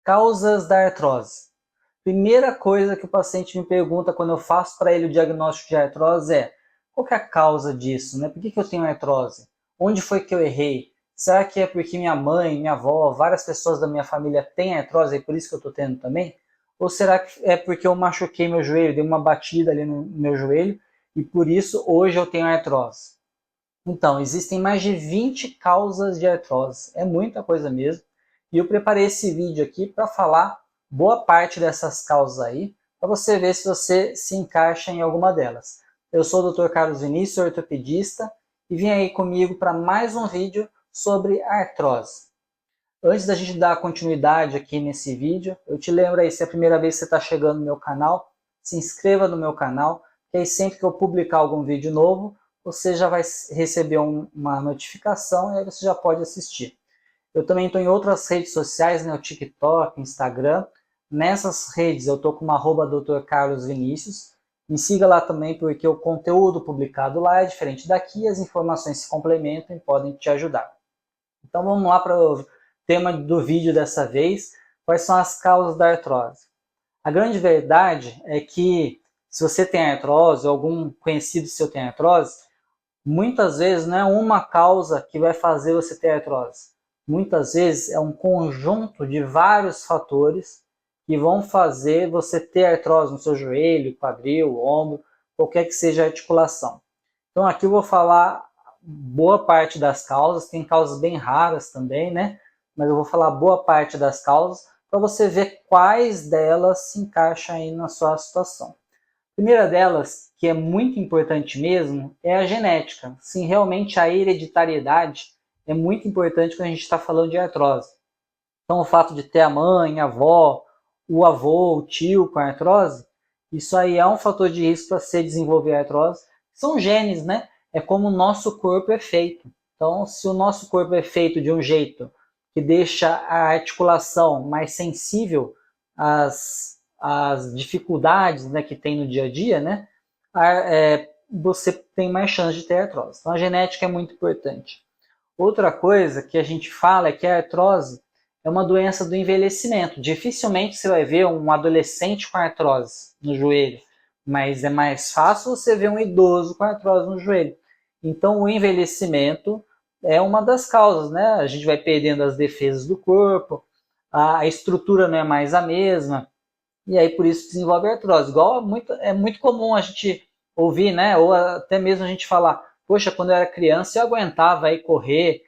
Causas da artrose. Primeira coisa que o paciente me pergunta quando eu faço para ele o diagnóstico de artrose é: qual que é a causa disso, né? Por que eu tenho artrose? Onde foi que eu errei? Será que é porque minha mãe, minha avó, várias pessoas da minha família têm artrose e por isso que eu estou tendo também? Ou será que é porque eu machuquei meu joelho, dei uma batida ali no meu joelho e por isso hoje eu tenho artrose? Então, existem mais de 20 causas de artrose, é muita coisa mesmo. E eu preparei esse vídeo aqui para falar boa parte dessas causas aí, para você ver se você se encaixa em alguma delas. Eu sou o Dr. Carlos Vinícius, ortopedista, e vim aí comigo para mais um vídeo sobre artrose. Antes da gente dar continuidade aqui nesse vídeo, eu te lembro aí, se é a primeira vez que você está chegando no meu canal, se inscreva no meu canal, que aí sempre que eu publicar algum vídeo novo, você já vai receber uma notificação e aí você já pode assistir. Eu também estou em outras redes sociais, né, o TikTok, Instagram. Nessas redes eu estou com uma @Dr. Carlos Vinícius. Me siga lá também porque o conteúdo publicado lá é diferente daqui, as informações se complementam e podem te ajudar. Então vamos lá para o tema do vídeo dessa vez, quais são as causas da artrose. A grande verdade é que se você tem artrose, ou algum conhecido seu tem artrose, muitas vezes não é uma causa que vai fazer você ter artrose. Muitas vezes é um conjunto de vários fatores que vão fazer você ter artrose no seu joelho, quadril, ombro, qualquer que seja a articulação. Então aqui eu vou falar boa parte das causas, tem causas bem raras também, né? Mas eu vou falar boa parte das causas para você ver quais delas se encaixam aí na sua situação. A primeira delas, que é muito importante mesmo, é a genética. Sim, realmente a hereditariedade é muito importante quando a gente está falando de artrose. Então, o fato de ter a mãe, a avó, o avô, o tio com artrose, isso aí é um fator de risco para se desenvolver artrose. São genes, né? É como o nosso corpo é feito. Então, se o nosso corpo é feito de um jeito que deixa a articulação mais sensível às dificuldades, né, que tem no dia a dia, né? Você tem mais chance de ter artrose. Então, a genética é muito importante. Outra coisa que a gente fala é que a artrose é uma doença do envelhecimento. Dificilmente você vai ver um adolescente com artrose no joelho, mas é mais fácil você ver um idoso com artrose no joelho. Então, o envelhecimento é uma das causas, né? A gente vai perdendo as defesas do corpo, a estrutura não é mais a mesma, e aí por isso desenvolve artrose. Igual é muito comum a gente ouvir, né? Ou até mesmo a gente falar: poxa, quando eu era criança eu aguentava aí correr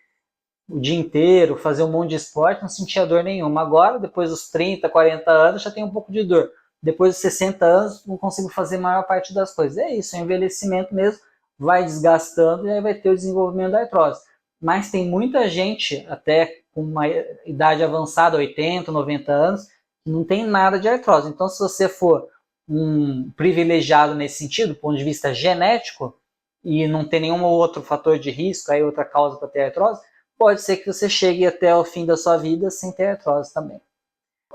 o dia inteiro, fazer um monte de esporte, não sentia dor nenhuma. Agora, depois dos 30, 40 anos, já tem um pouco de dor. Depois dos 60 anos, não consigo fazer a maior parte das coisas. É isso, é um envelhecimento mesmo, vai desgastando e aí vai ter o desenvolvimento da artrose. Mas tem muita gente, até com uma idade avançada, 80, 90 anos, que não tem nada de artrose. Então, se você for um privilegiado nesse sentido, do ponto de vista genético, e não tem nenhum outro fator de risco, aí outra causa para ter artrose, pode ser que você chegue até o fim da sua vida sem ter artrose também.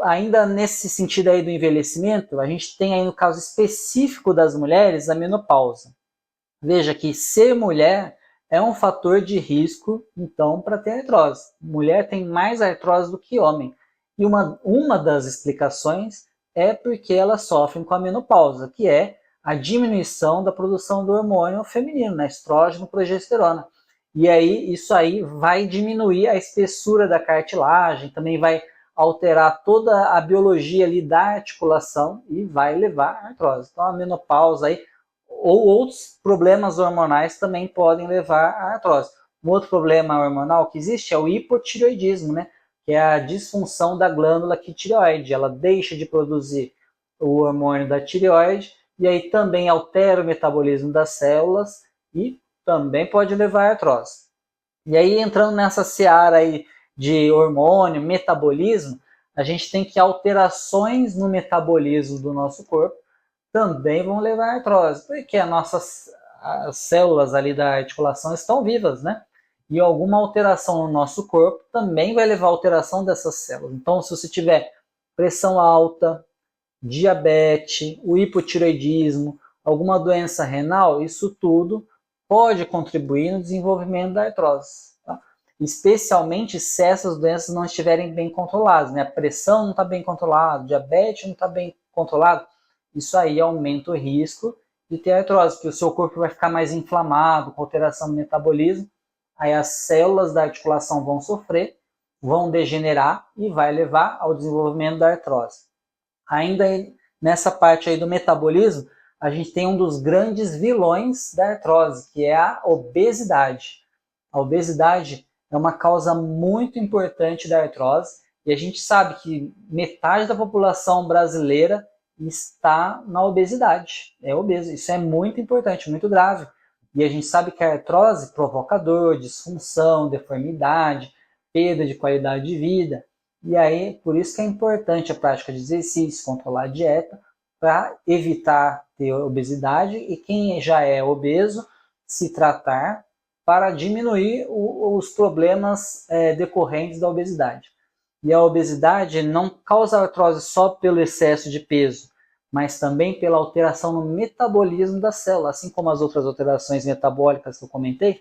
Ainda nesse sentido aí do envelhecimento, a gente tem aí no caso específico das mulheres a menopausa. Veja que ser mulher é um fator de risco, então, para ter artrose. Mulher tem mais artrose do que homem. E uma das explicações é porque elas sofrem com a menopausa, que é a diminuição da produção do hormônio feminino, né? Estrógeno, progesterona. E aí, isso aí vai diminuir a espessura da cartilagem, também vai alterar toda a biologia ali da articulação e vai levar à artrose. Então, a menopausa aí, ou outros problemas hormonais também podem levar à artrose. Um outro problema hormonal que existe é o hipotireoidismo, né? Que é a disfunção da glândula aqui tireoide. Ela deixa de produzir o hormônio da tireoide e aí também altera o metabolismo das células e também pode levar à artrose. E aí, entrando nessa seara aí de hormônio, metabolismo, a gente tem que alterações no metabolismo do nosso corpo também vão levar à artrose, porque as células ali da articulação estão vivas, né? E alguma alteração no nosso corpo também vai levar à alteração dessas células. Então, se você tiver pressão alta, diabetes, o hipotireoidismo, alguma doença renal, isso tudo pode contribuir no desenvolvimento da artrose. Tá? especialmente se essas doenças não estiverem bem controladas, né? A pressão não está bem controlada, o diabetes não está bem controlado, isso aí aumenta o risco de ter artrose, porque o seu corpo vai ficar mais inflamado, com alteração do metabolismo, aí as células da articulação vão sofrer, vão degenerar e vai levar ao desenvolvimento da artrose. Ainda nessa parte aí do metabolismo, a gente tem um dos grandes vilões da artrose, que é a obesidade. A obesidade é uma causa muito importante da artrose e a gente sabe que metade da população brasileira está na obesidade, é obeso. Isso é muito importante, muito grave. E a gente sabe que a artrose provoca dor, disfunção, deformidade, perda de qualidade de vida. E aí, por isso que é importante a prática de exercício, controlar a dieta, para evitar ter obesidade e quem já é obeso, se tratar para diminuir os problemas decorrentes da obesidade. E a obesidade não causa artrose só pelo excesso de peso, mas também pela alteração no metabolismo da célula, assim como as outras alterações metabólicas que eu comentei,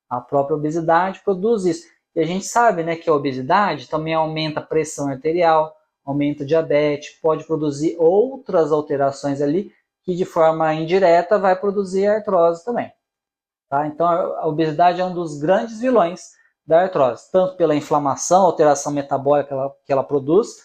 a própria obesidade produz isso. E a gente sabe, né, que a obesidade também aumenta a pressão arterial, aumenta o diabetes, pode produzir outras alterações ali que de forma indireta vai produzir artrose também. Tá? Então a obesidade é um dos grandes vilões da artrose, tanto pela inflamação, alteração metabólica que ela produz,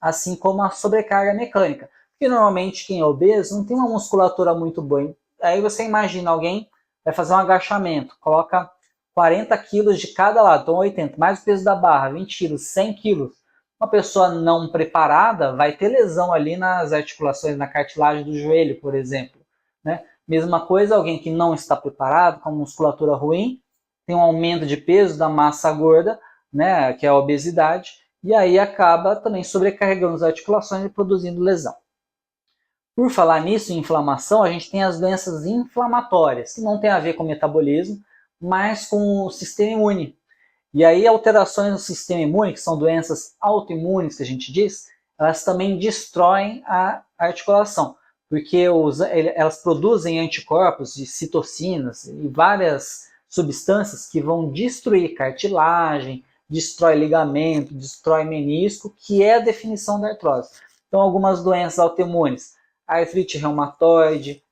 assim como a sobrecarga mecânica. Porque normalmente quem é obeso não tem uma musculatura muito boa. Aí você imagina alguém vai fazer um agachamento, coloca 40 quilos de cada lado, então 80, mais o peso da barra, 20 quilos, 100 quilos. Uma pessoa não preparada vai ter lesão ali nas articulações, na cartilagem do joelho, por exemplo. Né? Mesma coisa, alguém que não está preparado, com musculatura ruim, tem um aumento de peso da massa gorda, né, que é a obesidade, e aí acaba também sobrecarregando as articulações e produzindo lesão. Por falar nisso, em inflamação, a gente tem as doenças inflamatórias, que não tem a ver com o metabolismo, mas com o sistema imune. E aí alterações no sistema imune, que são doenças autoimunes que a gente diz, elas também destroem a articulação, porque elas produzem anticorpos de citocinas e várias substâncias que vão destruir cartilagem, destrói ligamento, destrói menisco, que é a definição da artrose. Então algumas doenças autoimunes, artrite reumatoide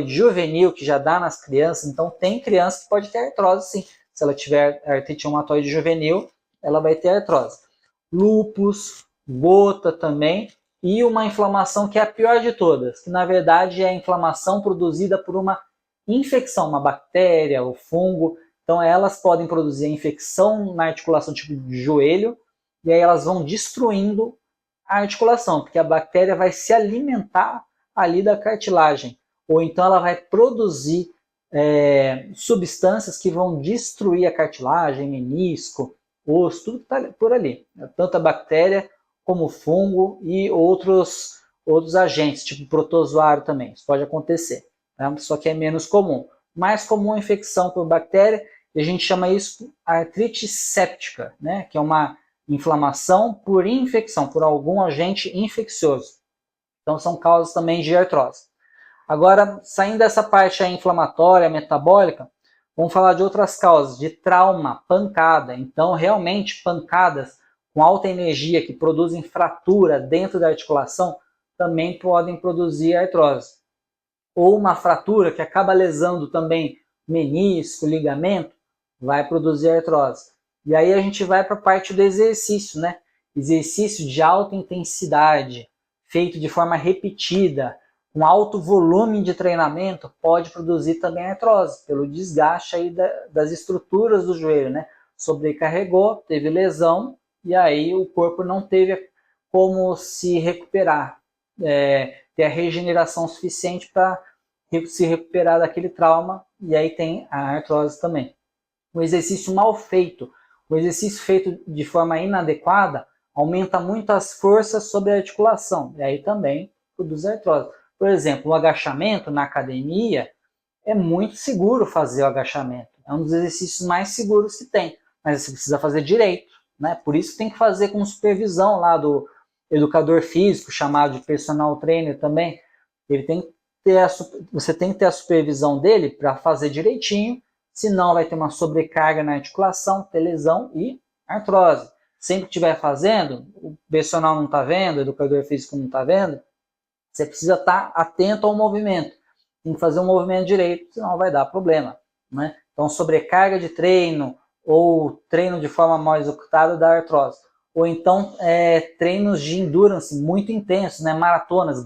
juvenil, que já dá nas crianças, então tem criança que pode ter artrose sim. Se ela tiver artrite reumatoide juvenil, ela vai ter artrose. Lúpus, gota também, e uma inflamação que é a pior de todas, que na verdade é a inflamação produzida por uma infecção, uma bactéria ou fungo. Então elas podem produzir a infecção na articulação tipo de joelho, e aí elas vão destruindo a articulação, porque a bactéria vai se alimentar ali da cartilagem, ou então ela vai produzir substâncias que vão destruir a cartilagem, menisco, osso, tudo que está por ali. Tanto a bactéria como o fungo e outros agentes, tipo protozoário também. Isso pode acontecer, tá? Só que é menos comum. Mais comum a infecção por bactéria, e a gente chama isso artrite séptica, né? Que é uma inflamação por infecção, por algum agente infeccioso. Então são causas também de artrose. Agora, saindo dessa parte aí inflamatória, metabólica, vamos falar de outras causas, de trauma, pancada. Então, realmente, pancadas com alta energia que produzem fratura dentro da articulação também podem produzir artrose. Ou uma fratura que acaba lesando também menisco, ligamento, vai produzir artrose. E aí a gente vai para a parte do exercício, né? Exercício de alta intensidade, feito de forma repetida, com alto volume de treinamento, pode produzir também artrose, pelo desgaste aí das estruturas do joelho, né? Sobrecarregou, teve lesão, e aí o corpo não teve como se recuperar, ter a regeneração suficiente para se recuperar daquele trauma, e aí tem a artrose também. O exercício mal feito, o exercício feito de forma inadequada, aumenta muito as forças sobre a articulação, e aí também produz artrose. Por exemplo, o agachamento na academia é muito seguro fazer o agachamento. É um dos exercícios mais seguros que tem, mas você precisa fazer direito, né? Por isso tem que fazer com supervisão lá do educador físico, chamado de personal trainer também. Ele tem que ter você tem que ter a supervisão dele para fazer direitinho, senão vai ter uma sobrecarga na articulação, ter lesão e artrose. Sempre que estiver fazendo, o personal não está vendo, o educador físico não está vendo, você precisa estar atento ao movimento. Tem que fazer um movimento direito, senão vai dar problema, né? Então, sobrecarga de treino ou treino de forma mal executada dá artrose. Ou então, treinos de endurance muito intensos, né? Maratonas,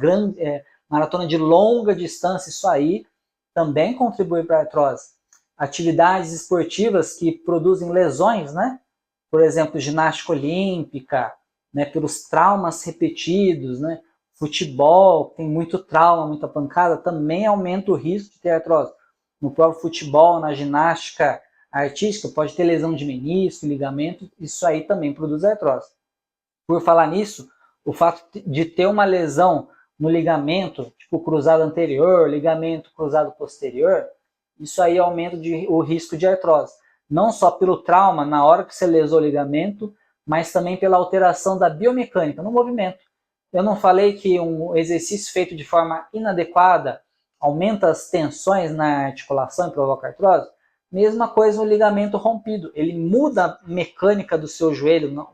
maratona de longa distância, isso aí também contribui para a artrose. Atividades esportivas que produzem lesões, né? Por exemplo, ginástica olímpica, né? Pelos traumas repetidos, né? Futebol, tem muito trauma, muita pancada, também aumenta o risco de ter artrose. No próprio futebol, na ginástica artística, pode ter lesão de menisco, ligamento, isso aí também produz artrose. Por falar nisso, o fato de ter uma lesão no ligamento, tipo cruzado anterior, ligamento cruzado posterior, isso aí aumenta o risco de artrose. Não só pelo trauma na hora que você lesou o ligamento, mas também pela alteração da biomecânica no movimento. Eu não falei que um exercício feito de forma inadequada aumenta as tensões na articulação e provoca artrose? Mesma coisa no ligamento rompido. Ele muda a mecânica do seu joelho,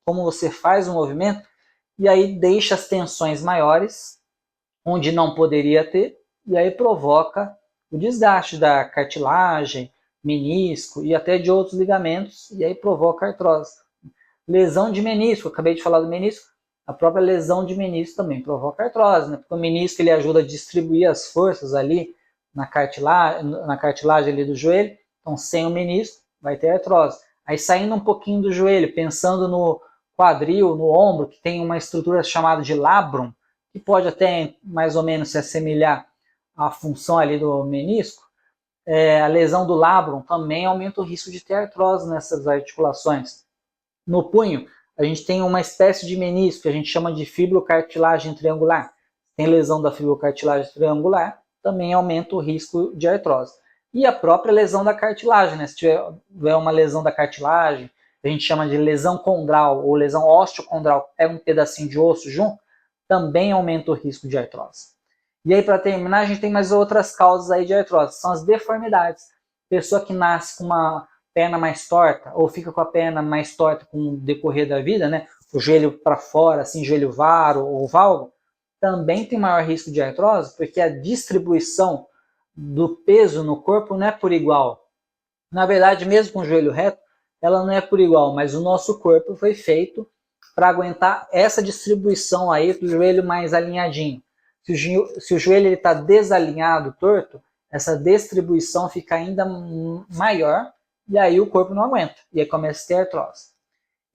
como você faz o movimento, e aí deixa as tensões maiores, onde não poderia ter, e aí provoca o desgaste da cartilagem, menisco e até de outros ligamentos, e aí provoca artrose. Lesão de menisco, eu acabei de falar do menisco, a própria lesão de menisco também provoca artrose, né? Porque o menisco ele ajuda a distribuir as forças ali na cartilagem ali do joelho, então sem o menisco vai ter artrose. Aí saindo um pouquinho do joelho, pensando no quadril, no ombro, que tem uma estrutura chamada de labrum, que pode até mais ou menos se assemelhar à função ali do menisco, a lesão do labrum também aumenta o risco de ter artrose nessas articulações. No punho, a gente tem uma espécie de menisco que a gente chama de fibrocartilagem triangular. Tem lesão da fibrocartilagem triangular, também aumenta o risco de artrose. E a própria lesão da cartilagem, né? Se tiver uma lesão da cartilagem, a gente chama de lesão condral ou lesão osteocondral, pega um pedacinho de osso junto, também aumenta o risco de artrose. E aí, para terminar, a gente tem mais outras causas aí de artrose, são as deformidades. Pessoa que nasce com uma perna mais torta, ou fica com a perna mais torta com o decorrer da vida, né? O joelho para fora, assim, joelho varo ou valgo, também tem maior risco de artrose, porque a distribuição do peso no corpo não é por igual. Na verdade, mesmo com o joelho reto, ela não é por igual, mas o nosso corpo foi feito para aguentar essa distribuição aí do joelho mais alinhadinho. Se o joelho está desalinhado, torto, essa distribuição fica ainda maior e aí o corpo não aguenta, e aí começa a ter artrose.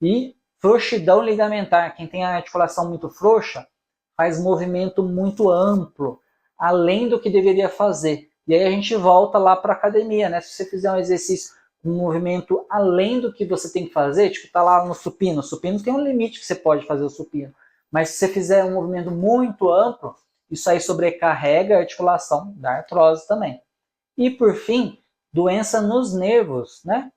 E frouxidão ligamentar, quem tem a articulação muito frouxa, faz movimento muito amplo, além do que deveria fazer. E aí a gente volta lá para a academia, né? Se você fizer um exercício, um movimento além do que você tem que fazer, tipo tá lá no supino, o supino tem um limite que você pode fazer o supino, mas se você fizer um movimento muito amplo, isso aí sobrecarrega a articulação, dá artrose também. E por fim, doença nos nervos, né?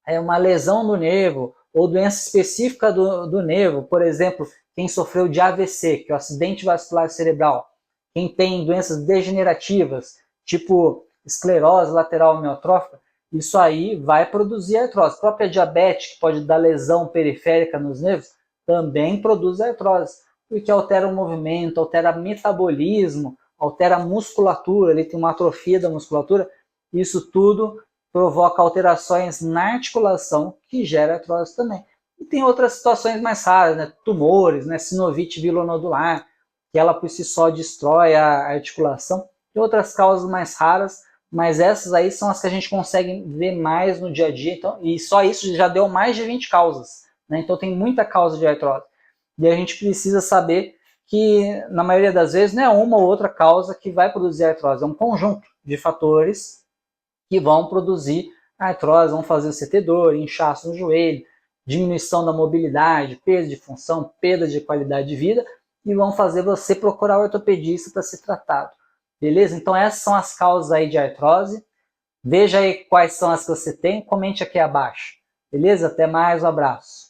É uma lesão do nervo ou doença específica do nervo, por exemplo, quem sofreu de AVC, que é o acidente vascular cerebral, quem tem doenças degenerativas, tipo esclerose lateral amiotrófica, isso aí vai produzir artrose. A própria diabetes, que pode dar lesão periférica nos nervos, também produz artrose, porque altera o movimento, altera o metabolismo, altera a musculatura, ele tem uma atrofia da musculatura, isso tudo provoca alterações na articulação que gera artrose também. E tem outras situações mais raras, né? Tumores, né? Sinovite vilonodular, que ela por si só destrói a articulação. Tem outras causas mais raras, mas essas aí são as que a gente consegue ver mais no dia a dia. Então, e só isso já deu mais de 20 causas, né? Então tem muita causa de artrose. E a gente precisa saber que, na maioria das vezes, não é uma ou outra causa que vai produzir artrose, é um conjunto de fatores que vão produzir artrose, vão fazer você ter dor, inchaço no joelho, diminuição da mobilidade, perda de função, perda de qualidade de vida, e vão fazer você procurar o ortopedista para ser tratado. Beleza? Então essas são as causas aí de artrose. Veja aí quais são as que você tem, comente aqui abaixo. Beleza? Até mais, um abraço.